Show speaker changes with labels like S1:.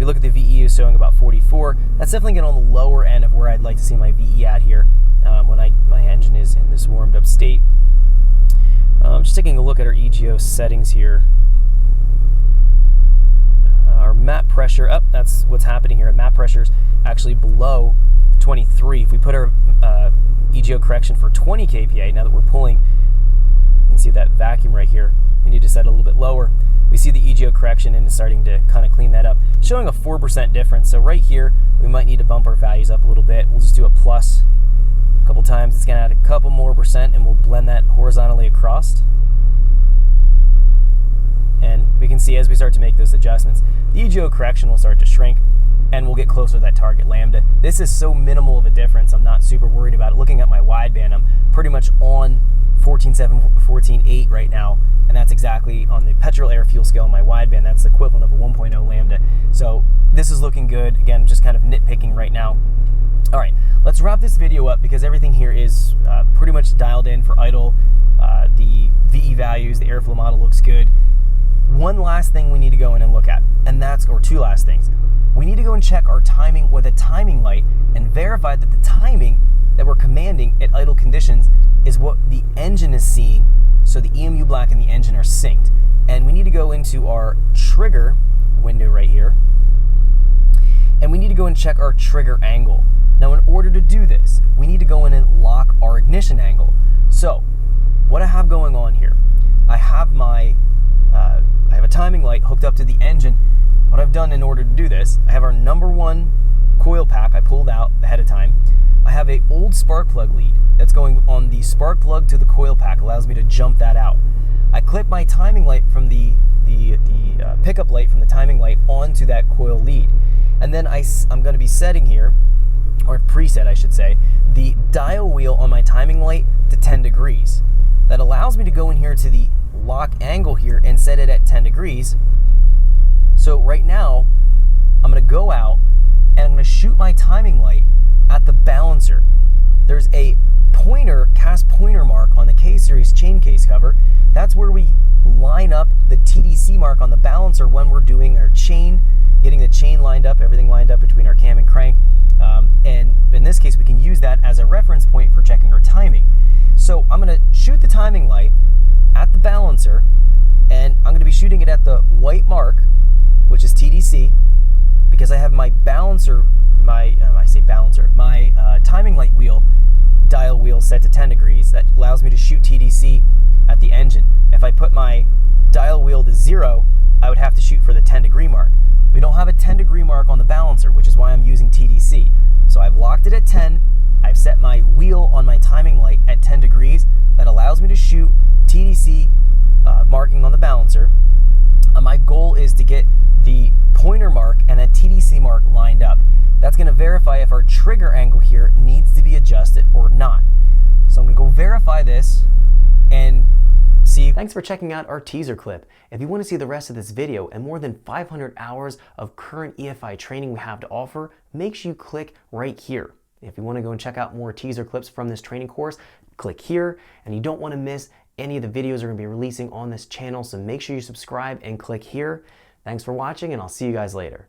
S1: We look at the VE showing about 44. That's definitely getting on the lower end of where I'd like to see my VE at here when my engine is in this warmed up state. Just taking a look at our EGO settings here. Our map pressure, that's what's happening here. Map pressure is actually below 23. If we put our EGO correction for 20 kPa, now that we're pulling, you can see that vacuum right here. We need to set it a little bit lower. We see the EGO correction and it's starting to kind of clean that up, showing a 4% difference. So right here, we might need to bump our values up a little bit. We'll just do a plus a couple times. It's gonna add a couple more percent and we'll blend that horizontally across. And we can see as we start to make those adjustments, the EGO correction will start to shrink and we'll get closer to that target lambda. This is so minimal of a difference, I'm not super worried about it. Looking at my wideband, I'm pretty much on 14.7, 14.8 right now, and that's exactly on the petrol air fuel scale on my wideband. That's the equivalent of a 1.0 lambda. So this is looking good. Again, just kind of nitpicking right now. All right, let's wrap this video up because everything here is pretty much dialed in for idle. The VE values, the airflow model looks good. One last thing we need to go in and look at, and that's, or two last things. We need to go and check our timing with a timing light and verify that the timing that we're commanding at idle conditions is what the engine is seeing, so the EMU black and the engine are synced. And we need to go into our trigger window right here, and we need to go and check our trigger angle. Now in order to do this, we need to go in and lock our ignition angle. So what I have going on here, I have my I have a timing light hooked up to the engine. What I've done in order to do this, I have our #1 coil pack I pulled out ahead of time. I have a old spark plug lead that's going on the spark plug to the coil pack, allows me to jump that out. I clip my timing light from the pickup light from the timing light onto that coil lead. And then I'm going to be setting here, or preset I should say, the dial wheel on my timing light to 10 degrees. That allows me to go in here to the lock angle here and set it at 10 degrees. So right now, I'm going to go out and I'm going to shoot my timing light at the balancer. There's a pointer, cast pointer mark on the K-Series chain case cover. That's where we line up the TDC mark on the balancer when we're doing our chain, getting the chain lined up, everything lined up between our cam and crank. And in this case, we can use that as a reference point for checking our timing. So I'm going to shoot the timing light at the balancer, and I'm going to be shooting it at the white mark, which is TDC, because I have my balancer, my timing light wheel, dial wheel set to 10 degrees. That allows me to shoot TDC at the engine. If I put my dial wheel to 0, I would have to shoot for the 10 degree mark. We don't have a 10 degree mark on the balancer, which is why I'm using TDC. So I've locked it at 10. I've set my wheel on my timing light at 10 degrees. That allows me to shoot TDC marking on the balancer. My goal is to get the pointer mark and that TDC mark lined up. That's going to verify if our trigger angle here needs to be adjusted or not. So I'm going to go verify this and see. Thanks for checking out our teaser clip. If you want to see the rest of this video and more than 500 hours of current EFI training we have to offer, make sure you click right here. If you want to go and check out more teaser clips from this training course, click here. And you don't want to miss any of the videos we're going to be releasing on this channel, so make sure you subscribe and click here. Thanks for watching, and I'll see you guys later.